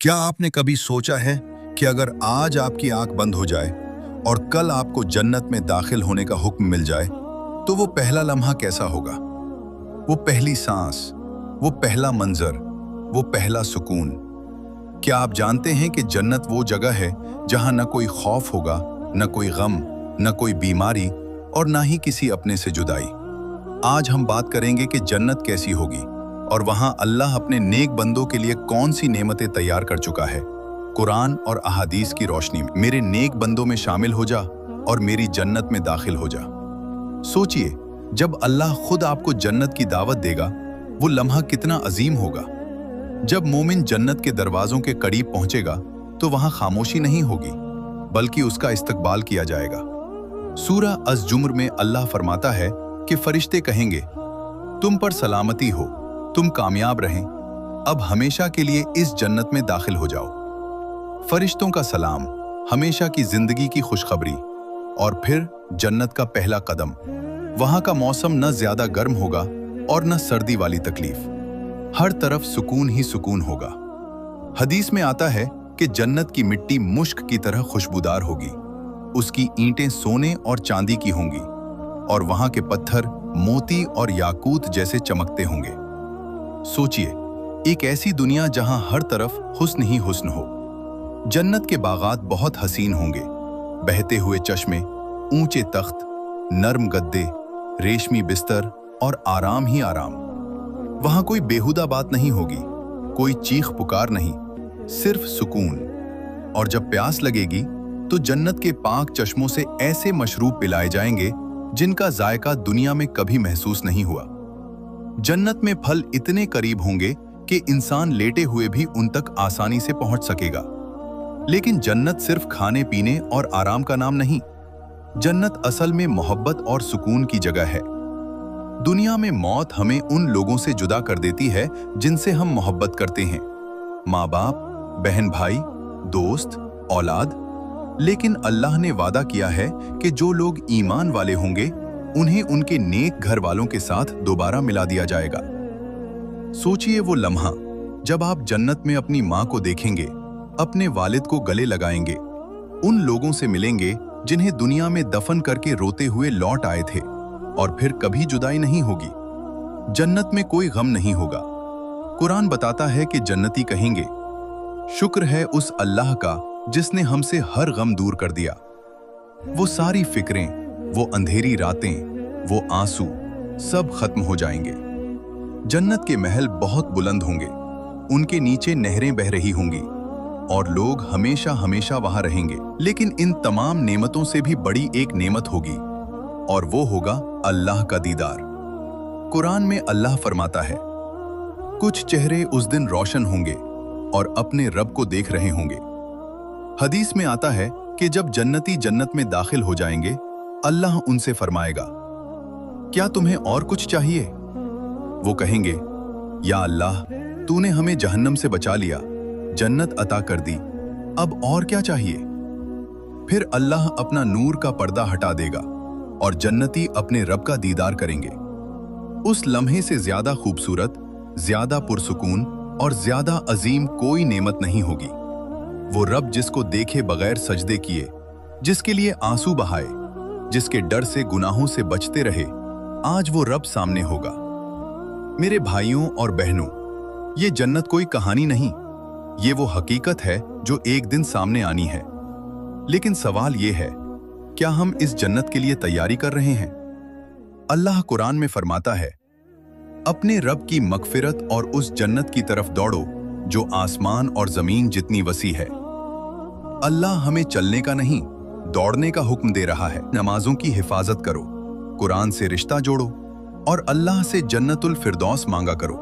क्या आपने कभी सोचा है कि अगर आज आपकी आंख बंद हो जाए और कल आपको जन्नत में दाखिल होने का हुक्म मिल जाए तो वो पहला लम्हा कैसा होगा? वो पहली सांस, वो पहला मंजर, वो पहला सुकून। क्या आप जानते हैं कि जन्नत वो जगह है जहां न कोई खौफ होगा, न कोई गम, न कोई बीमारी और ना ही किसी अपने से जुदाई। आज हम बात करेंगे कि जन्नत कैसी होगी और वहां अल्लाह अपने नेक बंदों के लिए कौन सी नेमतें तैयार कर चुका है। कुरान और अहादीस की रोशनी में मेरे नेक बंदों में शामिल हो जा और मेरी जन्नत में दाखिल हो जा। सोचिए, जब अल्लाह खुद आपको जन्नत की दावत देगा, वो लम्हा कितना अजीम होगा। जब मोमिन जन्नत के दरवाजों के करीब पहुंचेगा तो वहां खामोशी नहीं होगी, बल्कि उसका इस्तकबाल किया जाएगा। सूरह अज़-ज़ुमर में अल्लाह फरमाता है कि फरिश्ते कहेंगे, तुम पर सलामती हो, तुम कामयाब रहें, अब हमेशा के लिए इस जन्नत में दाखिल हो जाओ। फरिश्तों का सलाम, हमेशा की जिंदगी की खुशखबरी और फिर जन्नत का पहला कदम। वहां का मौसम न ज्यादा गर्म होगा और न सर्दी वाली तकलीफ, हर तरफ सुकून ही सुकून होगा। हदीस में आता है कि जन्नत की मिट्टी मुश्क की तरह खुशबूदार होगी, उसकी ईंटें सोने और चांदी की होंगी और वहां के पत्थर मोती और याकूत जैसे चमकते होंगे। सोचिए, एक ऐसी दुनिया जहां हर तरफ हुस्न ही हुस्न हो। जन्नत के बागात बहुत हसीन होंगे, बहते हुए चश्मे, ऊंचे तख्त, नर्म गद्दे, रेशमी बिस्तर और आराम ही आराम। वहां कोई बेहुदा बात नहीं होगी, कोई चीख पुकार नहीं, सिर्फ सुकून। और जब प्यास लगेगी तो जन्नत के पाक चश्मों से ऐसे मशरूब पिलाए जाएंगे जिनका जायका दुनिया में कभी महसूस नहीं हुआ। जन्नत में फल इतने करीब होंगे कि इंसान लेटे हुए भी उन तक आसानी से पहुंच सकेगा। लेकिन जन्नत सिर्फ खाने पीने और आराम का नाम नहीं। जन्नत असल में मोहब्बत और सुकून की जगह है। दुनिया में मौत हमें उन लोगों से जुदा कर देती है जिनसे हम मोहब्बत करते हैं, माँ बाप, बहन भाई, दोस्त, औलाद। लेकिन अल्लाह ने वादा किया है कि जो लोग ईमान वाले होंगे उन्हें उनके नेक घर वालों के साथ दोबारा मिला दिया जाएगा। सोचिए वो लम्हा जब आप जन्नत में अपनी माँ को देखेंगे, अपने वालिद को गले लगाएंगे, उन लोगों से मिलेंगे जिन्हें दुनिया में दफन करके रोते हुए लौट आए थे, और फिर कभी जुदाई नहीं होगी। जन्नत में कोई गम नहीं होगा। कुरान बताता है कि जन्नती कहेंगे, शुक्र है उस अल्लाह का जिसने हमसे हर गम दूर कर दिया। वो सारी फिक्रें, वो अंधेरी रातें, वो आंसू सब खत्म हो जाएंगे। जन्नत के महल बहुत बुलंद होंगे, उनके नीचे नहरें बह रही होंगी और लोग हमेशा हमेशा वहां रहेंगे। लेकिन इन तमाम नेमतों से भी बड़ी एक नेमत होगी और वो होगा अल्लाह का दीदार। कुरान में अल्लाह फरमाता है, कुछ चेहरे उस दिन रोशन होंगे और अपने रब को देख रहे होंगे। हदीस में आता है कि जब जन्नती जन्नत में दाखिल हो जाएंगे, अल्लाह उनसे फरमाएगा, क्या तुम्हें और कुछ चाहिए? वो कहेंगे, या अल्लाह, तूने हमें जहन्नम से बचा लिया, जन्नत अता कर दी, अब और क्या चाहिए? फिर अल्लाह अपना नूर का पर्दा हटा देगा और जन्नती अपने रब का दीदार करेंगे। उस लम्हे से ज्यादा खूबसूरत, ज्यादा पुरसुकून और ज्यादा अजीम कोई नेमत नहीं होगी। वो रब जिसको देखे बगैर सजदे किए, जिसके लिए आंसू बहाए, जिसके डर से गुनाहों से बचते रहे, आज वो रब सामने होगा। मेरे भाइयों और बहनों, ये जन्नत कोई कहानी नहीं, ये वो हकीकत है जो एक दिन सामने आनी है। लेकिन सवाल ये है, क्या हम इस जन्नत के लिए तैयारी कर रहे हैं? अल्लाह कुरान में फरमाता है, अपने रब की मगफिरत और उस जन्नत की तरफ दौड़ो जो आसमान और जमीन जितनी वसी है। अल्लाह हमें चलने का नहीं, दौड़ने का हुक्म दे रहा है। नमाजों की हिफाजत करो, कुरान से रिश्ता जोड़ो और अल्लाह से जन्नतुल फिरदौस मांगा करो।